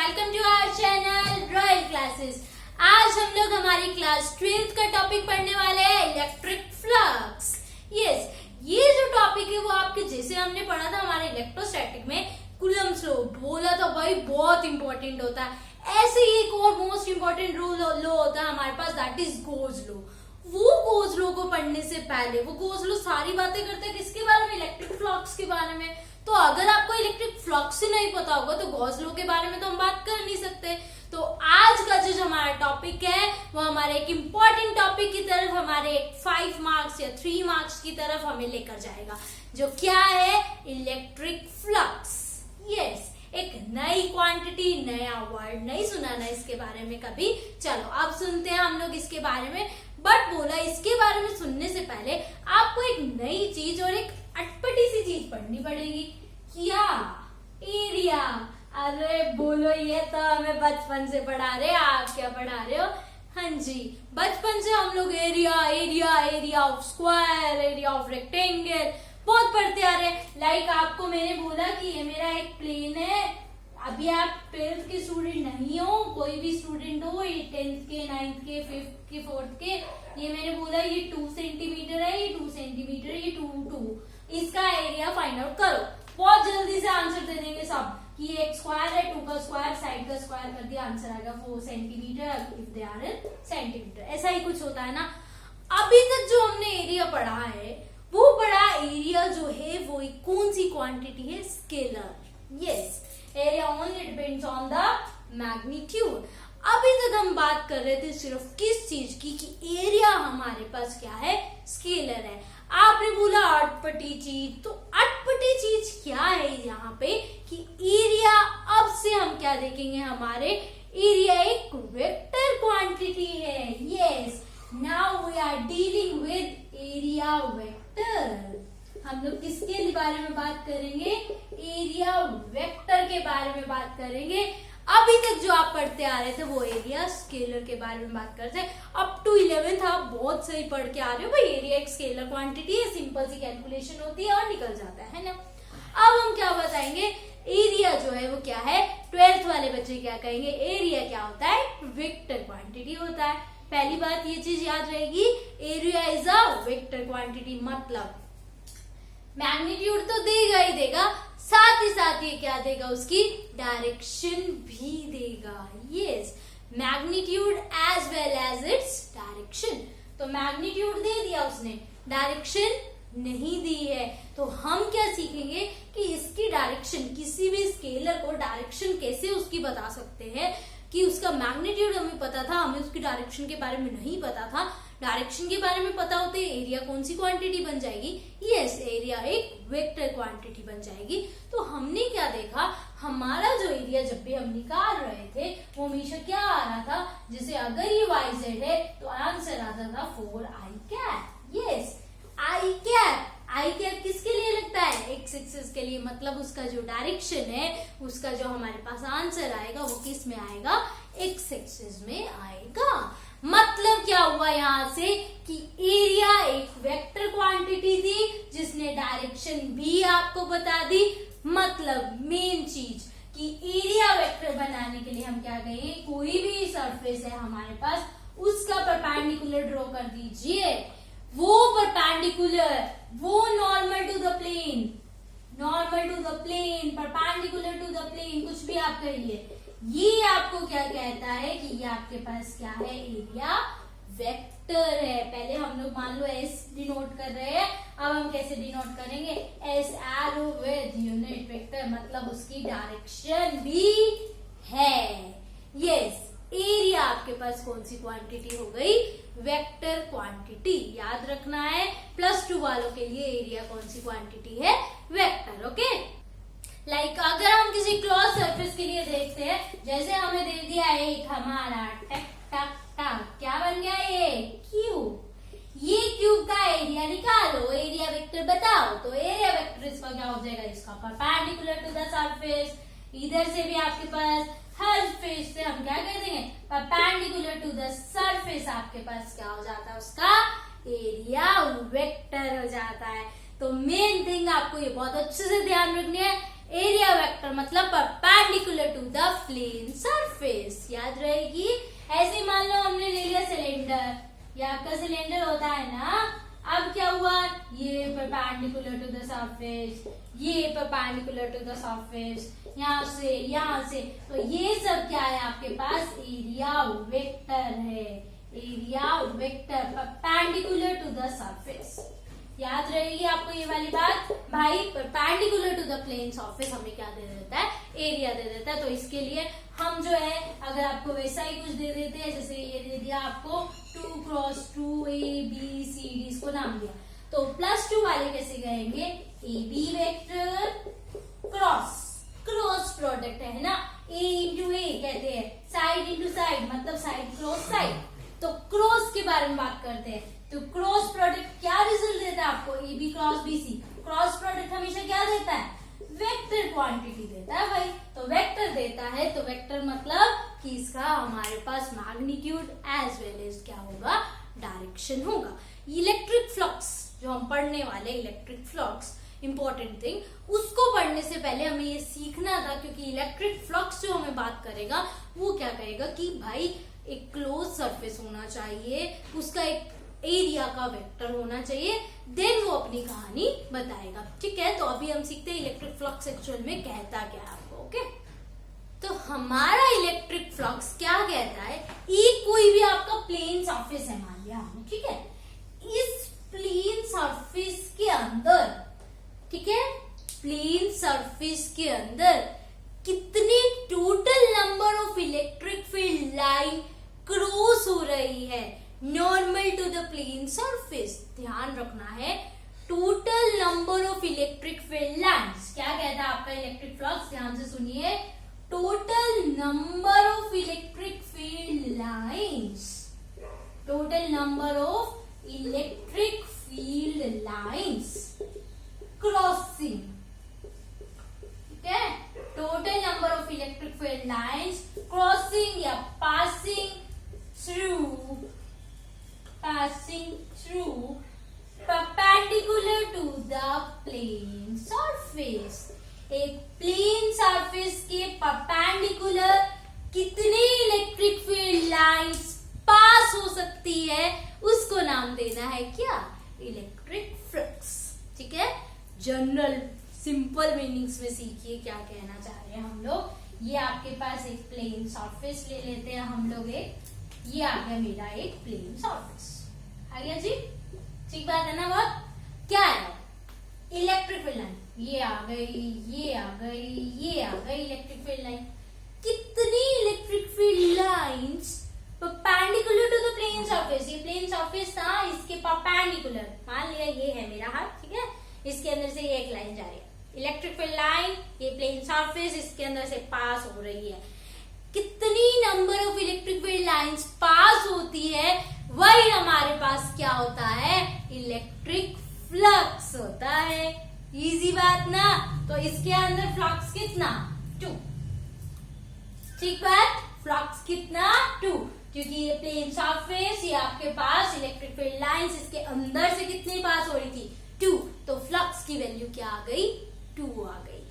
Welcome to our channel Royal Classes. आज हम लोग हमारी क्लास 12th का टॉपिक पढ़ने वाले हैं इलेक्ट्रिक फ्लक्स। यस, ये जो टॉपिक है वो आपके जैसे हमने पढ़ा था हमारे इलेक्ट्रोस्टैटिक में कूलम्ब्स लॉ, बोला था भाई बहुत इंपॉर्टेंट होता है। ऐसे ही एक और मोस्ट इंपॉर्टेंट लॉ होता है हमारे पास, दैट इज गोज लॉ। वो गोज लॉ को पढ़ने से पहले वो गोज लॉ सारी बातें करता है किसके बारे में, इलेक्ट्रिक फ्लक्स के बारे में। तो अगर आपको इलेक्ट्रिक फ्लक्स ही नहीं पता होगा तो गॉस लॉ के बारे में तो हम बात कर नहीं सकते। तो आज का जो हमारा टॉपिक है वो हमारे एक इम्पॉर्टेंट टॉपिक की तरफ, हमारे एक 5 मार्क्स या 3 मार्क्स की तरफ हमें लेकर जाएगा, जो क्या है इलेक्ट्रिक फ्लक्स। यस, एक नई क्वांटिटी, नया वर्ड, नहीं सुना ना इसके बारे में कभी। चलो अब सुनते हैं हम लोग इसके बारे में। बट बोला इसके बारे में सुनने से पहले आपको एक नई चीज और एक अटपटी सी चीज पढ़नी पड़ेगी। क्या? एरिया। अरे बोलो, ये तो हमें बचपन से पढ़ा रहे, आप क्या पढ़ा रहे हो? हाँ जी, बचपन से हम लोग area of square, area of rectangle बहुत पढ़ते आ रहे हैं। लाइक आपको मैंने बोला कि ये मेरा एक प्लेन है। अभी आप 12th के स्टूडेंट नहीं हो, कोई भी स्टूडेंट हो, ये 10th के, 9th के, 5th के, 4th के, ये मैंने बोला ये 2 सेंटीमीटर है, ये 2 सेंटीमीटर, ये 2 इसका एरिया फाइंड आउट करो। बहुत जल्दी से आंसर दे देंगे सब कि एक स्क्वायर है, 2 का स्क्वायर, साइड का स्क्वायर कर दिया, आंसर आएगा 4 centimetre if they are in centimetre. ऐसा ही कुछ होता है ना। अभी तक जो हमने एरिया पढ़ा है वो पढ़ा एरिया जो है वो कौन सी क्वांटिटी है, scalar. Yes, area only depends on the magnitude. अभी तक हम बात कर रहे थे सिर्फ किस चीज की, कि एरिया हमारे पास क्या है, स्केलर है। आपने बोला अटपटी चीज, तो अटपटी चीज क्या है यहाँ पे कि एरिया, अब से हम क्या देखेंगे, हमारे एरिया एक वेक्टर क्वांटिटी है। Yes, now we are dealing with area vector. हम लोग किसके बारे में बात करेंगे, एरिया वेक्टर के बारे में बात करेंगे। अभी तक जो आप पढ़ते आ रहे थे वो एरिया स्केलर के बारे में बात करते हैं। अप टू 11th आप बहुत सही पढ़ के आ रहे हो भाई, एरिया एक स्केलर क्वांटिटी है, सिंपल सी कैलकुलेशन होती है और निकल जाता है ना। अब हम क्या बताएंगे, एरिया जो है वो क्या है, 12th वाले बच्चे क्या कहेंगे, एरिया क्या होता है, वेक्टर क्वांटिटी होता है। पहली बात ये चीज याद रहेगी, area is a vector quantity, मतलब मैग्नीट्यूड तो देगा ही देगा, साथ ही साथ ये क्या देगा, उसकी डायरेक्शन भी देगा। Yes, magnitude as well as its direction. तो मैग्नीट्यूड दे दिया उसने, डायरेक्शन नहीं दी है। तो हम क्या सीखेंगे कि इसकी डायरेक्शन, किसी भी स्केलर को डायरेक्शन कैसे उसकी बता सकते हैं, कि उसका मैग्नीट्यूड हमें पता था, हमें उसकी डायरेक्शन के बारे में नहीं पता था। डायरेक्शन के बारे में पता होते एरिया कौन सी क्वांटिटी बन जाएगी, यस, एरिया एक वेक्टर क्वांटिटी बन जाएगी। तो हमने क्या देखा, हमारा जो एरिया जब भी हम निकाल रहे थे वो हमेशा क्या आ रहा था, जैसे अगर ये YZ है तो आंसर आता था 4i कैप। यस, आई कैप किसके लिए लगता है, एक्स एक्सिस के लिए, मतलब उसका जो डायरेक्शन है, उसका जो हमारे पास आंसर आएगा वो किस में आएगा, एक्स एक्सिस में आएगा। मतलब क्या हुआ यहाँ से कि एरिया एक वेक्टर क्वांटिटी थी जिसने डायरेक्शन भी आपको बता दी। मतलब मेन चीज कि एरिया वेक्टर बनाने के लिए हम क्या कहेंगे, कोई भी सरफेस है हमारे पास, उसका परपेंडिकुलर ड्रॉ कर दीजिए। वो परपेंडिकुलर, वो normal to the plane, perpendicular to the plane, कुछ भी आप कहिए, ये आपको क्या कहता है कि ये आपके पास क्या है, एरिया वेक्टर है। पहले हम लोग मान लो एस डिनोट कर रहे हैं, अब हम कैसे डिनोट करेंगे, S arrow with unit vector, मतलब उसकी डायरेक्शन भी है। यस, एरिया आपके पास कौन सी क्वांटिटी हो गई, वेक्टर क्वांटिटी। याद रखना है, +2 वालों के लिए एरिया कौन सी क्वांटिटी है, वेक्टर। ओके, लाइक अगर हम किसी क्लोज सरफेस के लिए देखते हैं, जैसे हमें दे दिया एक हमारा टक टक टक, क्या बन गया ये क्यूब। ये क्यूब का एरिया निकालो, एरिया वेक्टर बताओ। तो एरिया वेक्टर इसका क्या हो जाएगा, इसका परपेंडिकुलर टू द सरफेस। इधर से भी आपके पास हर फेस से हम क्या कह देंगे, परपेंडिकुलर टू द सरफेस, आपके पास क्या हो जाता है, उसका एरिया वेक्टर हो जाता है। तो मेन थिंग आपको ये बहुत अच्छे से ध्यान रखनी है, एरिया वेक्टर मतलब perpendicular to the plane surface. याद रहेगी। ऐसे मान लो हमने ले लिया सिलेंडर, ये आपका सिलेंडर होता है ना। अब क्या हुआ, ये परपेंडिकुलर टू द सरफेस, ये परपेंडिकुलर टू द सरफेस, यहाँ से, तो ये सब क्या है आपके पास, एरिया वेक्टर है। Area vector perpendicular to the surface. याद रहेगी आपको ये वाली बात। भाई perpendicular to the plane surface हमें क्या दे देता है, एरिया दे देता है। तो इसके लिए हम जो है, अगर आपको वैसा ही कुछ दे देते हैं, जैसे ये दे दिया आपको 2 क्रॉस 2 ABCD, इसको नाम दिया, तो +2 वाले कैसे कहेंगे, AB वेक्टर क्रॉस प्रोडक्ट है ना, A इंटू A कहते हैं, साइड इंटू साइड मतलब साइड क्रॉस साइड। तो क्रॉस के बारे में बात करते हैं। तो क्रॉस प्रोडक्ट क्या रिजल्ट देता है आपको, AB cross BC। Cross product हमेशा क्या देता है, वेक्टर क्वांटिटी देता है भाई। तो वेक्टर देता है, तो वेक्टर मतलब कि इसका हमारे पास मैग्नीट्यूड एज वेल एज क्या होगा, डायरेक्शन होगा। इलेक्ट्रिक फ्लक्स जो हम पढ़ने वाले, इलेक्ट्रिक फ्लक्स इंपॉर्टेंट थिंग, उसको पढ़ने से पहले हमें ये सीखना था, क्योंकि इलेक्ट्रिक फ्लक्स जो हमें बात करेगा वो क्या कहेगा कि भाई एक क्लोज सरफेस होना चाहिए, उसका एक एरिया का वेक्टर होना चाहिए, देन वो अपनी कहानी बताएगा। ठीक है, तो अभी हम सीखते हैं इलेक्ट्रिक फ्लक्स एक्चुअल में कहता क्या है आपको। ओके, तो हमारा इलेक्ट्रिक फ्लक्स क्या कहता है, एक कोई भी आपका प्लेन सरफेस है मान लिया हमने, ठीक है, इस प्लेन सरफेस के अंदर, ठीक है, प्लेन सरफेस के अंदर कितने total number of electric field line cross हो रही है normal to the plane surface. ध्यान रखना है, total number of electric field lines. क्या कहता है आपका इलेक्ट्रिक फ्लक्स, ध्यान से सुनिए, total number of electric field lines, total number of electric field lines crossing, ठीक है, total number of electric field lines crossing या passing through perpendicular to the plane surface। एक प्लेन सरफेस के perpendicular कितनी electric field lines पास हो सकती है, उसको नाम देना है क्या, इलेक्ट्रिक फ्लक्स। ठीक है, जनरल सिंपल मीनिंग्स में सीखिए क्या कहना चाह रहे हैं हम लोग। ये आपके पास एक प्लेन सरफेस ले लेते हैं हम लोग, ये आ गया मेरा एक प्लेन सरफेस, आ गया जी, ठीक बात है ना। बहुत क्या है, इलेक्ट्रिक फील्ड लाइन, ये आ गई, ये आ गई, ये आ गई इलेक्ट्रिक फील्ड लाइन। कितनी electric field lines perpendicular to the plane surface, ये प्लेन सरफेस था, इसके परपेंडिकुलर, मान लिया ये है मेरा हाथ, ठीक है, इसके अंदर से ये एक लाइन जा रही है, इलेक्ट्रिक फील्ड लाइन, ये प्लेन सरफेस इसके अंदर से पास हो रही है। कितनी number of electric field lines pass होती है, वही हमारे पास क्या होता है, इलेक्ट्रिक फ्लक्स होता है। इजी बात ना। तो इसके अंदर फ्लक्स कितना, 2, ठीक बात, फ्लक्स कितना, 2, क्योंकि ये प्लेन सरफेस, ये आपके पास इलेक्ट्रिक फील्ड लाइंस इसके अंदर से कितनी पास हो रही थी, 2, तो फ्लक्स की वैल्यू क्या आ गई, 2 आ गई।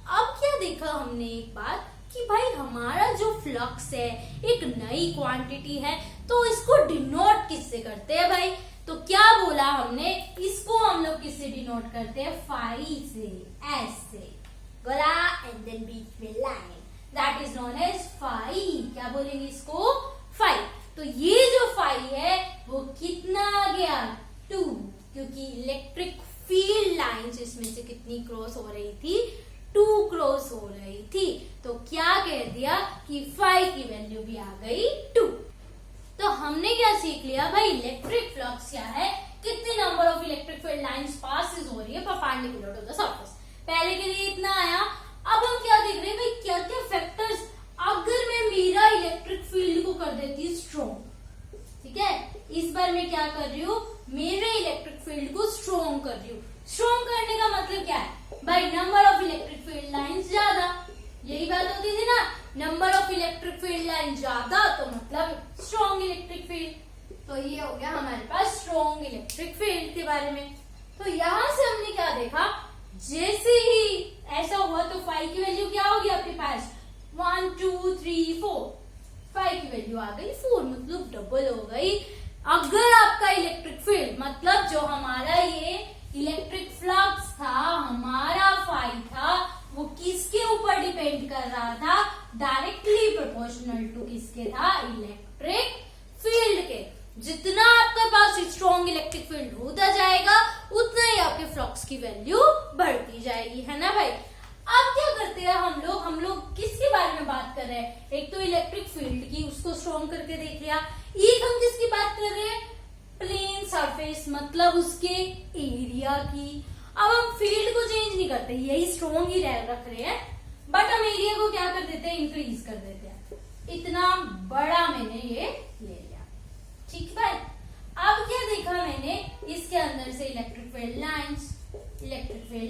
अब क्या देखा हमने एक बात कि भाई हमारा जो फ्लक्स है एक नई क्वांटिटी है, तो इसको डिनोट किससे करते हैं भाई, तो क्या बोला हमने, इसको हम लोग किससे डिनोट करते हैं, फाई से, एस से, बोला, एंड देन बीच में line, that is known as phi. क्या बोलेंगे इसको, फाई। तो ये जो फाई है वो कितना आ गया, 2, क्योंकि इलेक्ट्रिक फील्ड लाइंस इसमें से कितनी क्रॉस हो रही थी, 2 क्रॉस हो रही थी। तो क्या कह दिया कि फाई की वैल्यू भी आ गई 2। तो हमने क्या सीख लिया भाई, इलेक्ट्रिक फ्लक्स क्या है, कितने number of electric field lines passes हो रही है परपेंडिकुलर टू द सरफेस। पहले के लिए इतना आया। अब हम क्या देख रहे हैं भाई, क्या क्या फैक्टर्स, अगर मैं मेरा इलेक्ट्रिक फील्ड को कर देती स्ट्रॉन्ग, ठीक है, इस बार मैं क्या कर रही हूँ, मेरे इलेक्ट्रिक फील्ड को स्ट्रॉन्ग कर रही हूँ। स्ट्रॉन्ग करने का मतलब क्या है भाई, number of electric field lines ज्यादा, यही बात होती थी ना, number of electric field line ज्यादा तो मतलब स्ट्रॉन्ग इलेक्ट्रिक फील्ड। तो ये हो गया हमारे पास स्ट्रॉन्ग इलेक्ट्रिक फील्ड के बारे में। तो यहां से हमने क्या देखा, जैसे ही ऐसा हुआ तो फाई की वैल्यू क्या होगी आपके पास 1 2 3 4 फाई की वैल्यू आ गई 4 मतलब डबल हो गई। अगर आपका इलेक्ट्रिक फील्ड मतलब जो हमारा ये इलेक्ट्रिक फ्लक्स था हमारा फाई था वो किसके ऊपर डिपेंड कर रहा था, डायरेक्टली प्रोपोर्शनल टू किसके था, इलेक्ट्रिक फील्ड के। जितना आपके पास स्ट्रॉन्ग इलेक्ट्रिक फील्ड होता जाएगा उतना ही आपके फ्लक्स की वैल्यू बढ़ती जाएगी, है ना भाई। अब क्या करते हैं हम लोग किसके बारे में बात कर रहे हैं, एक तो इलेक्ट्रिक फील्ड की, उसको स्ट्रॉन्ग करके देख लिया। एक हम किसकी बात कर रहे हैं, प्लेन सरफेस मतलब उसके एरिया की। अब हम फील्ड को चेंज नहीं करते, यही स्ट्रॉन्ग ही रख रहे हैं, बट हम एरिया को क्या कर देते हैं, इंक्रीज कर देते हैं। इतना बड़ा मैंने ये ले लिया, ठीक है। अब क्या देखा मैंने, इसके अंदर से इलेक्ट्रिक फील्ड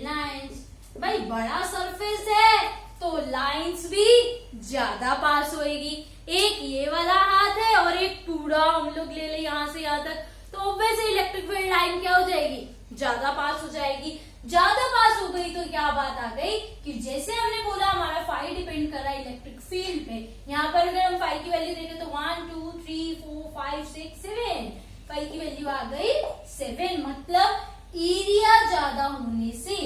लाइंस, भाई बड़ा सरफेस है तो लाइंस भी ज्यादा पास होएगी। एक ये वाला हाथ है और एक पूरा हम लोग ले ले यहाँ से यहाँ तक, तो ऑब्वियसली इलेक्ट्रिक फील्ड लाइन क्या हो जाएगी, ज्यादा पास हो जाएगी। ज्यादा पास हो गई तो क्या बात आ गई कि जैसे हमने बोला हमारा फाई डिपेंड कर रहा है इलेक्ट्रिक फील्ड पे, यहाँ पर अगर हम फाई की वैल्यू देखें तो 1 2 3 4 5 6 7 फाई की वैल्यू आ गई 7, मतलब एरिया ज्यादा होने से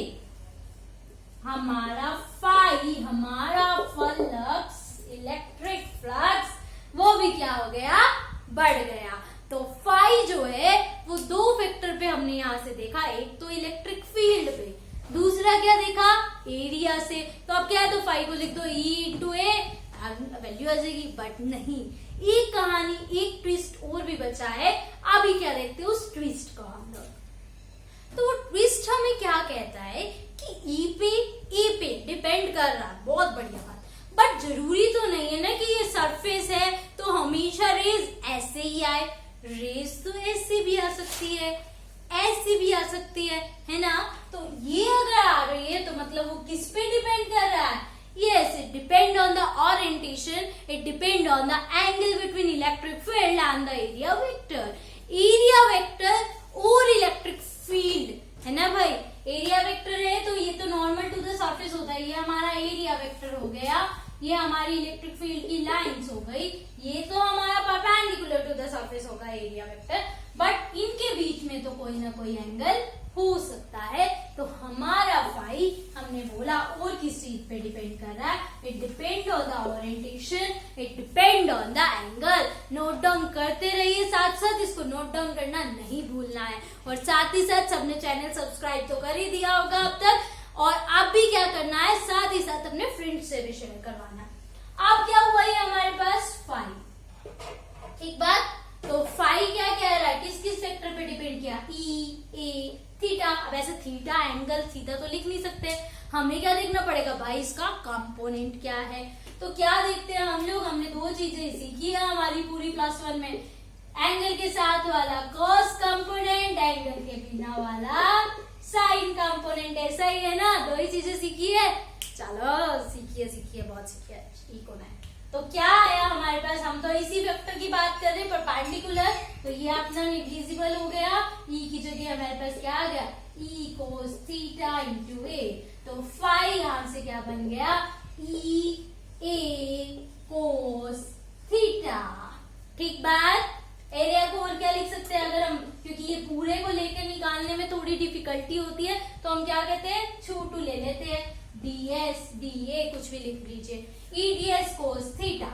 हमारा फाई, हमारा फ्लक्स, इलेक्ट्रिक फ्लक्स वो भी क्या हो गया, बढ़ गया। तो फाई जो है वो दो फैक्टर पे हमने यहां से देखा, एक तो इलेक्ट्रिक फील्ड पे, दूसरा क्या देखा, एरिया से। तो अब क्या है, तो फाई को लिख दो E इंटू ए, वैल्यू आ जाएगी। बट नहीं, एक कहानी, एक ट्विस्ट और भी बचा है। अभी क्या देखते हैं उस ट्विस्ट को हम लोग। तो वो ट्विस्ट हमें क्या कहता है कि ए पे डिपेंड कर रहा है, बहुत बढ़िया बात। बट जरूरी तो नहीं है ना कि ये सरफेस है तो हमेशा रेज ऐसे ही आए, रेज तो ऐसे भी आ सकती है, ऐसे भी आ सकती है ना। तो ये अगर आ रही है तो मतलब वो किस पे डिपेंड कर रहा है, yes it depend on the orientation, it depend on the angle between electric field and the area vector। area vector और इलेक्ट्रिक फील्ड है ना भाई, एरिया वेक्टर है तो ये तो नॉर्मल टू द सरफेस होता है, ये हमारा एरिया वेक्टर हो गया, ये हमारी इलेक्ट्रिक फील्ड की लाइंस हो गई, ये तो हमारा परपेंडिकुलर टू द सरफेस होगा एरिया वेक्टर। बट इनके बीच में तो कोई ना कोई एंगल हो सकता है। तो हमारा फाई हमने बोला और किस चीज पे डिपेंड कर रहा है, it depend on the orientation, it depend on the angle. Note down करते रहिए, साथ साथ इसको नोट डाउन करना नहीं भूलना है। और साथ ही साथ सबने चैनल सब्सक्राइब तो कर ही दिया होगा अब तक, और अब भी क्या करना है, साथ ही साथ अपने फ्रेंड्स से भी शेयर करवाना है। अब क्या हुआ ये हमारे पास फाई, एक बात। तो फाई क्या कह रहा है, किस किस सेक्टर पे डिपेंड किया, ई ए थीटा। वैसे थीटा एंगल थीटा तो लिख नहीं सकते, हमें क्या देखना पड़ेगा भाई, इसका कंपोनेंट क्या है। तो क्या देखते हैं हम लोग, हमने दो चीजें सीखी है हमारी पूरी क्लास 1 में, एंगल के साथ वाला कॉस कंपोनेंट, एंगल के बिना वाला साइन कंपोनेंट। ऐसा ही है ना, दो ही चीजें सीखी है। चलो सीखिए बहुत सीखिए, ठीक होना है। तो क्या आया हमारे पास, हम तो इसी वेक्टर की बात कर रहे हैं परपेंडिकुलर, तो ये अपना निग्लिजिबल हो गया, ई की जगह हमारे पास क्या आ गया, ई कोस थीटा इंटू ए। तो फाई यहां से क्या बन गया, ई ए कोस थीटा। ठीक बात। एरिया को और क्या लिख सकते हैं अगर हम, क्योंकि ये पूरे को लेकर निकालने में थोड़ी डिफिकल्टी होती है तो हम क्या कहते हैं, छोटू ले लेते हैं, ds dA कुछ भी लिख लीजिए, ई ds कोस थीटा।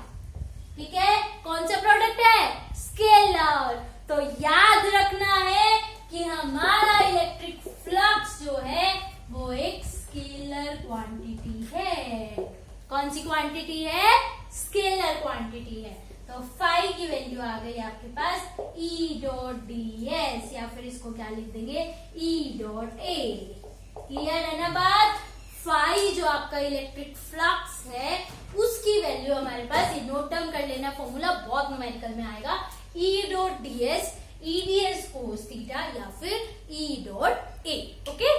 ठीक है, कौन सा प्रोडक्ट है, स्केलर। तो याद रखना है कि हमारा इलेक्ट्रिक फ्लक्स जो है वो एक स्केलर क्वांटिटी है। कौन सी क्वांटिटी है, स्केलर क्वांटिटी है। तो फाई की वैल्यू आ गई आपके पास E डॉट ds, या फिर इसको क्या लिख देंगे, E डॉट a। क्लियर है ना बात। फाई जो आपका इलेक्ट्रिक फ्लक्स है उसकी वैल्यू हमारे पास, ये नोट डाउन कर लेना फॉर्मूला, बहुत न्यूमेरिकल में आएगा, E dot ds, E ds cos theta या फिर E डॉट a। ओके,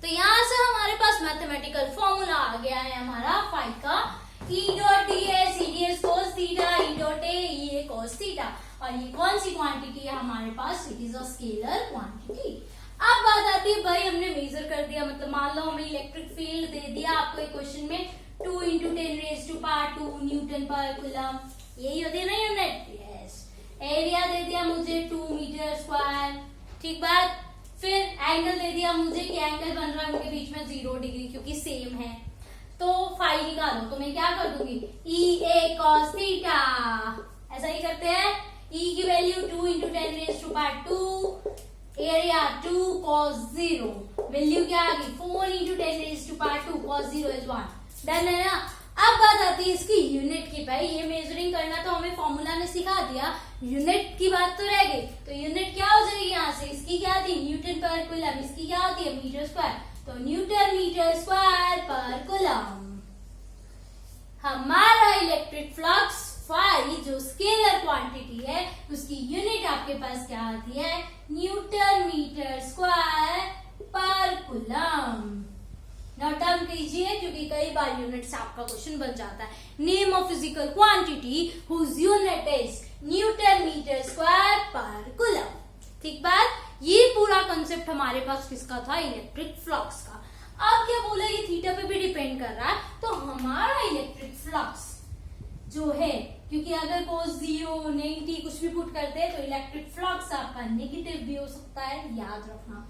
तो यहां से हमारे पास मैथमेटिकल फॉर्मूला आ गया है हमारा फाई का, E dot ds, E ds cos theta, E dot a, E a cos theta. और ये कौन सी क्वांटिटी है हमारे पास, it is a scalar quantity. अब बात आती है भाई हमने मेजर कर दिया, मतलब मान लो हमें इलेक्ट्रिक फील्ड दे दिया आपको एक क्वेश्चन में 2 × 10⁻²² न्यूटन पर कूलम, यही होती है ना यूनिट। यस। एरिया दे दिया मुझे 2 मीटर स्क्वायर, ठीक बात। फिर एंगल दे दिया मुझे कि एंगल बन रहा है उनके बीच में 0 डिग्री क्योंकि सेम है, तो फाई निकालो। तो मैं क्या कर दूंगी EA cos थीटा, ऐसा ही करते हैं। E की वैल्यू 2 × 10⁻²², एरिया 2 cos 0, वैल्यू क्या आ गई 4 × 10⁻², cos 0 is 1। डन है ना। अब बात आती है इसकी यूनिट की। भाई ये मेजरिंग करना तो हमें फॉर्मूला ने सिखा दिया, यूनिट की बात तो रह गई। तो यूनिट क्या हो जाएगी यहाँ से, इसकी क्या थी न्यूटन पर कूलम, इसकी क्या होती है मीटर स्क्वायर, तो Newton metre square per coulomb. हमारा इलेक्ट्रिक फ्लक्स फाई जो स्केलर क्वांटिटी है उसकी यूनिट आपके पास क्या आती है, Newton metre square per coulomb. Note down कीजिए क्योंकि कई बार यूनिट से आपका क्वेश्चन बन जाता है। Name of physical quantity whose unit is newton metre square per coulomb. ठीक बात। ये पूरा कंसेप्ट हमारे पास किसका था, इलेक्ट्रिक फ्लक्स का। अब क्या बोला, ये थीटा पे भी डिपेंड कर रहा है। तो हमारा इलेक्ट्रिक फ्लक्स जो है, क्योंकि अगर cos 0 नेगेटिव कुछ भी पुट करते हैं तो इलेक्ट्रिक फ्लक्स आपका नेगेटिव भी हो सकता है, याद रखना,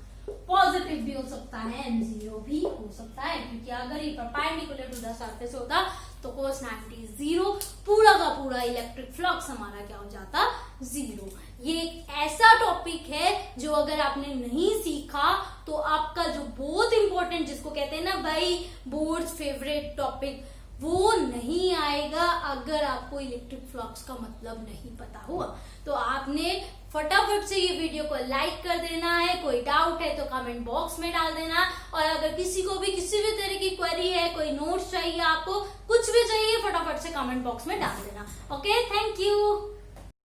पॉजिटिव भी हो सकता है एंड 0 भी हो सकता है, क्योंकि अगर ये परपेंडिकुलर टू द सरफेस होता तो cos 90 0, पूरा का पूरा इलेक्ट्रिक फ्लक्स हमारा क्या हो जाता 0। ये एक ऐसा टॉपिक है जो अगर आपने नहीं सीखा तो आपका जो बहुत इंपॉर्टेंट, जिसको कहते हैं ना भाई बोर्ड्स फेवरेट टॉपिक, वो नहीं आएगा अगर आपको इलेक्ट्रिक फ्लक्स का मतलब नहीं पता हुआ। तो आपने फटाफट से ये वीडियो को लाइक कर देना है, कोई डाउट है तो कमेंट बॉक्स में डाल देना, और अगर किसी को भी किसी भी तरह की क्वेरी है, कोई नोट्स चाहिए, आपको कुछ भी चाहिए, फटाफट से कमेंट बॉक्स में डाल देना। ओके,